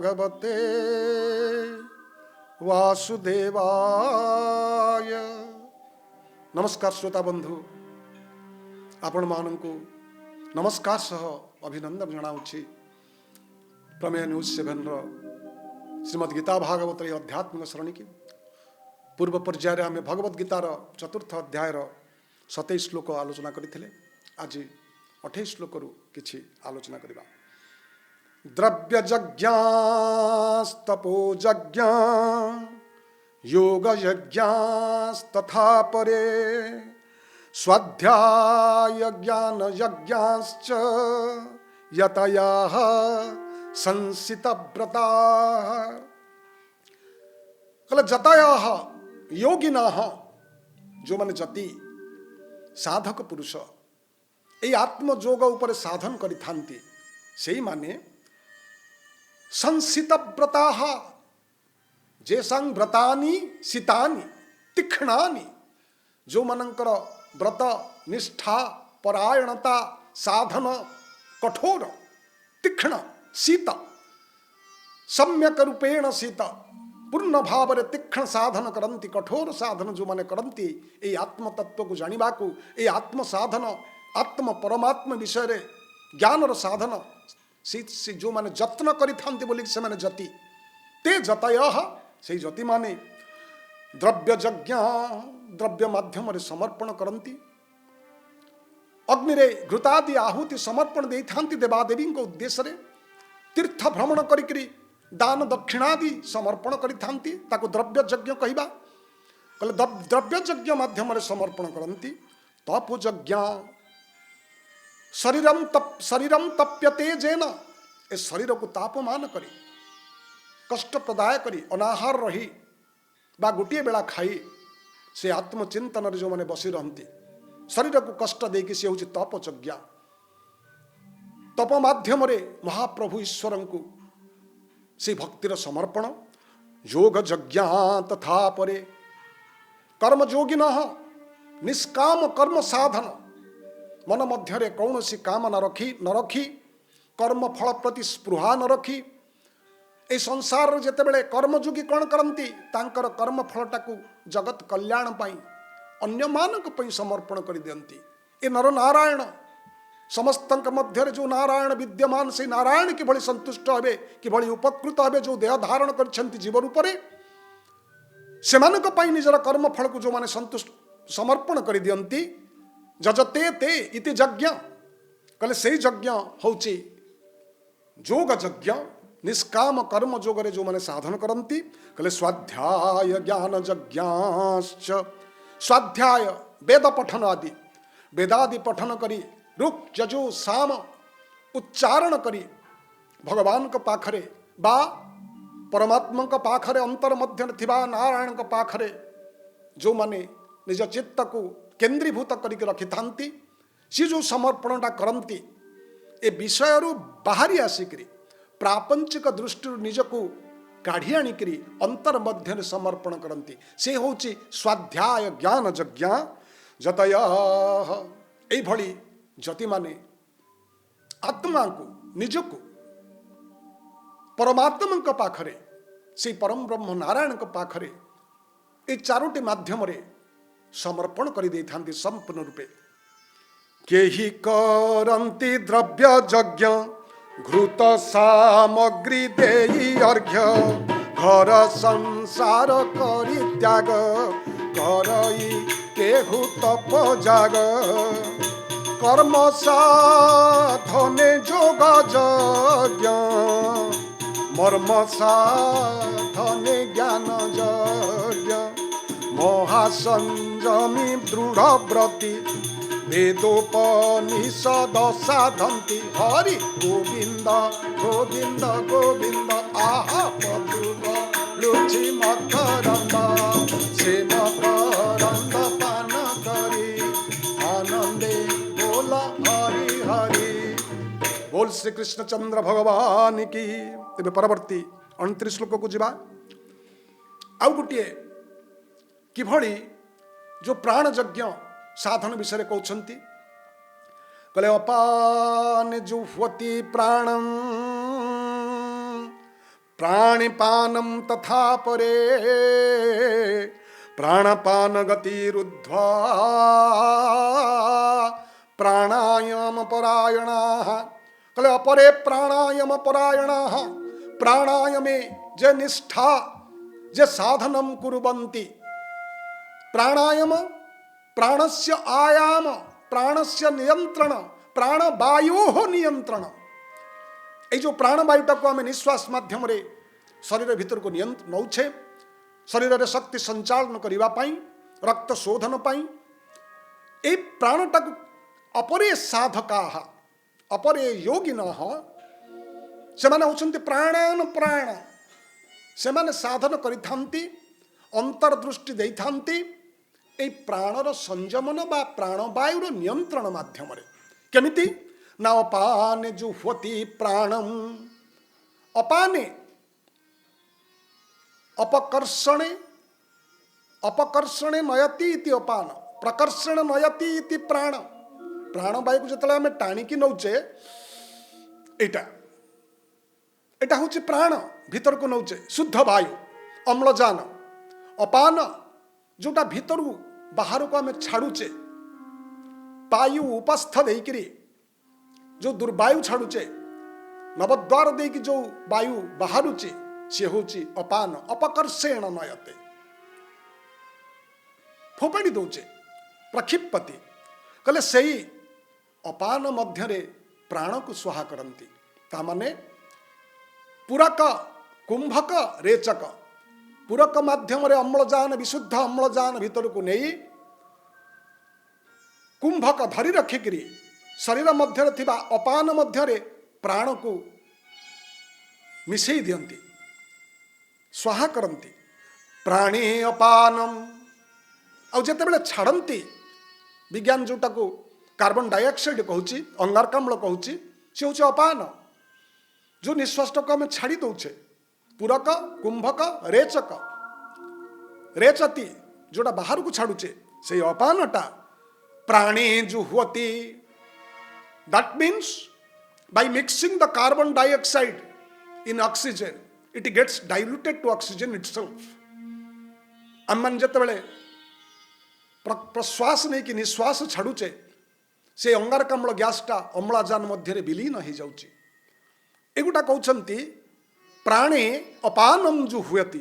भगवते वासुदेवाय। नमस्कार श्रोता बंधु, आपण मानू नमस्कार सह अभिनंदन जनाऊँगी। प्रमेय न्यूज 7 श्रीमद गीता भागवत आध्यात्मिक श्रेणी की पूर्व पर्यायर आम भगवद गीतार चतुर्थ अध्यायर 27 श्लोक आलोचना करते। आज 28 श्लोक किछि आलोचना करबा। द्रव्य यज्ञास्तपो यज्ञ योग यज्ञास्तथा परे स्वाध्याय ज्ञान यज्ञाश्च यतयाः संसितव्रता। कल जतयाः योगिनाः, जो माने जति साधक पुरुष ये आत्मजोग उपर साधन करिथांती सेई माने संसितव्रताः, जेसां व्रतानि सितानि तीक्ष्णानि, जो मानकर व्रत निष्ठा परायणता साधन कठोर तीक्ष्ण शीत सम्यक रूपेण शीत पूर्ण भाव में तीक्ष्ण साधन करती, कठोर साधन जो माने करती ये आत्म तत्व को जानिबा को, ये आत्म साधन आत्म परमात्मा विषय रे ज्ञानर साधन से जो माने जत्न करिथांती बोली से माने जति ते जतयः, से जति माने द्रव्य यज्ञ द्रव्य माध्यम रे समर्पण करती, अग्नि रे घृतादि आहुति समर्पण देथांती देवादेवी उद्देश्य रे, तीर्थ भ्रमण करिकरी दान दक्षिणादि समर्पण करिथांती ताको द्रव्य यज्ञ कहबा। कहले द्रव्य यज्ञ माध्यम रे समर्पण करती। तप यज्ञ शरीरम तप्यते जेन, ए शरीर को तापमान करी कष्ट प्रदाय करी अनाहार रही बा गोटे बेला खाई से आत्मचिंतन जो माने बसी रहती शरीर को कष्ट देकी से होची तप यज्ञ। तप माध्यम रे महाप्रभु ईश्वर को से भक्तिर समर्पण। योग यज्ञ तथा परे कर्म योगिन निष्काम कर्म साधन, मन मध्य कौन सी काम न रखी कर्म फल प्रति स्पृहा न रखी ए संसार जेतेबेले कर्मयोगी कौन करती तांकर कर्म फलटा को जगत कल्याण पाई अन्य मानक पई समर्पण कर दियंती। ए नर नारायण समस्त मध्य जो नारायण विद्यमान से नारायण कि भली संतुष्ट हेबे कि भली उपकृत हेबे, जो देह धारण करछंती जीव रूप से सेमानक पई निजर कर्म फल को जो माने संतुष्ट समर्पण कर दियंती। जजते ते इति यज्ञ, कहले से यज्ञ होची योग यज्ञ निष्काम कर्म जोग रे जो माने साधन करती। कहले स्वाध्याय ज्ञान यज्ञाश्च, स्वाध्याय वेद पठन आदि वेदादि पठन करी ऋक् यजु साम उच्चारण करी भगवान को पाखरे बा परमात्मा का पाखरे अंतर मध्य थिबा नारायण का पाखरे जो माने निज चित्त को केंद्रीभूत करके रखि थांती, सी जो समर्पणटा करती ए विषय बाहरी आसिकरी प्रापंचिक दृष्टि निजको काढ़ी आनिकरी अंतर मध्य समर्पण करती, से होची स्वाध्याय ज्ञान यज्ञ जतय। एई भली जति माने आत्मा को निजको परमात्मा का पाखरे से परम ब्रह्म नारायण का पाखरे ए चारोटी माध्यम रे समर्पण कर देथांती संपूर्ण रूपे। केहि करंती द्रव्य यज्ञ घृत सामग्री देई अर्घ्य घर संसार करी त्याग करई केहु तप जाग कर्म साधने जोग यज्ञ मर्म साधने ज्ञान यज्ञ महासंयमी दृढ़ व्रती वेदोपनिषद साधंती। हरि गोविंद गोविंद गोविंद आहा मधुर रुचि मकरंद से मकरंद पान करी आनंदे बोल हरि हरि बोल। श्री कृष्णचंद्र भगवान की। तेरे परवर्ती 29 श्लोक को जीवा। आउ गोटे किभली जो प्राण यज्ञ साधन विषय कहते कहले अपान जुह्वति प्राणम प्राणिपानं तथा परे प्राणपान गतिरुद्ध्वा प्राणायाम परायणाः कले अपरे प्राणायाम परायणाः प्राणायामे जे निष्ठा जे साधनं कुर्वन्ति प्राणायाम प्राणस्य आयाम प्राणस्य नियंत्रण प्राणवायोः नियंत्रण ये जो प्राणवायुटा को आम निश्वास माध्यम शरीर भीतर को नौछे शरीर में शक्ति संचालन करने रक्त शोधन ये प्राणटा अपरे साधका अपरे योगिन से होचंती प्राणान प्राण से साधन करिथांती अंतर्दृष्टि देइथांती ए प्राणर संयमन बा प्राणवायुर नियंत्रण माध्यम केमिति ना अपाने जुह्वति प्राणम अपाने अपकर्षणे अपकर्षणे नयति इति अपान प्रकर्षण नयति इति प्राण प्राणवायु को जिते आम टाणिकी नौचे एटा एटा हूँ प्राण भीतर को नौचे शुद्ध वायु अम्लजान अपान जोटा भीतर बाहर को आम छाड़ुचे वायु उपस्थ देकरी जो दुर्वायु छाड़ुचे नवद्वार देकी जो वायु बाहरुचे सी हूँ अपान अपकर्षेण नयते फोपाड़ी दौचे प्रक्षिपति कहले सही अपान मध्य प्राण को स्वाहा करती तामाने पूरक कुंभक रेचक पूरक माध्यम अम्लजान विशुद्ध अम्लजान भीतर को नहीं कुंभक धरी रखिकी शरीर मध्य थिबा अपान मध्य प्राण को मिसई दियंती स्वाहा करती प्राणे अपानम आउ जिते छाड़ती विज्ञान जोटा को कार्बन डाइऑक्साइड कहूँ अंगारकाम्ल कहूँ सी हूँ अपान जो निश्वास को आम छाड़ी दौचे पूरक कुंभक रेचक रेचती जोटा बाहर को छाड़ुचे से अपानटा प्राणे जुह्वति that means by mixing the carbon dioxide in oxygen it gets diluted to oxygen itself आम जिते प्रश्वास नहीं कि निश्वास छाड़ुचे से अंगारकाम्ल गैसटा अम्लजान मध्य विलीन हो जाउची एगुटा कहते प्राणे अपानम जुह्वति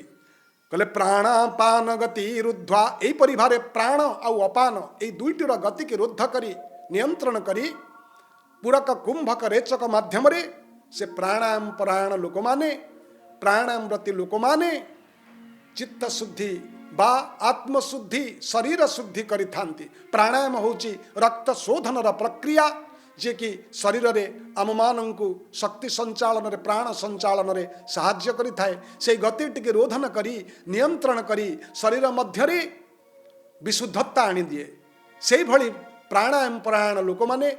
कहले प्राणापान गति रुद्ध्वा यही परिभारे प्राण आउ अपान ये दुईटर गति की रुद्ध करी नियंत्रण करी पूरक कुंभक रेचक माध्यम से प्राणायाम परायण लोक माने प्राणायाम व्रती लोक माने चित्त शुद्धि बा आत्मशुद्धि शरीर शुद्धि करिथांती प्राणायाम होची रक्त शोधन प्रक्रिया जे कि शरीर रे आम मानंकु शक्ति संचालन रे प्राण संचालन रे सहाय्य करि थाए से गति टिके रोधन करी नियंत्रण करी शरीर मध्य रे विशुद्धता आनी दिए से भली प्राणायाम परायण लोक माने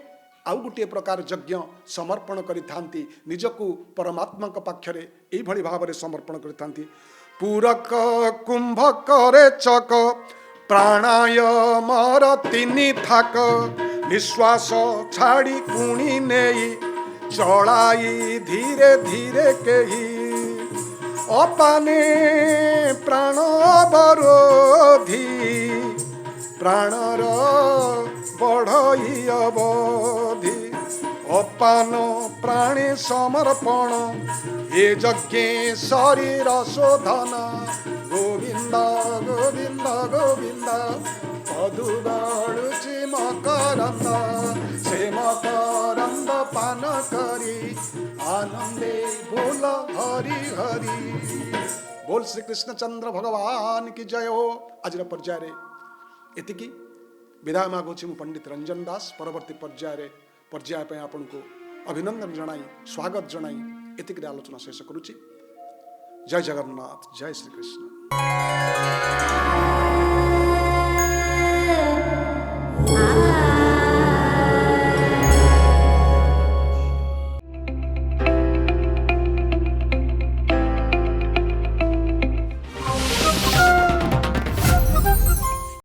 आउ गोटे प्रकार यज्ञ समर्पण करिथांती निजकु परमात्मा पाखरे एई भली भावरे समर्पण करिथांती पूरक कुंभक रेचक प्राणायामर तिनि थाक निश्वास छाड़ी पुणी नेई चलाई धीरे धीरे केही अपाने प्राण अवरोधी प्राणर बढ़ई अवधि अपान प्राणी समर्पण ये यज्ञे शरीर शोधन गोविंद गोविंद गोविंद मधु गड़ुची मकरंद से मकरंद पान करी आनंदे बोल हरि हरि बोल श्री कृष्णचंद्र भगवान की जय हो। आज पर्याय एतिकी विदाय मागुची मु पंडित रंजन दास परवर्ती पर्याय आपण को अभिनंदन जनाई स्वागत जनाई एतिक आलोचना शेष करुची। जय जगन्नाथ जय श्री कृष्ण।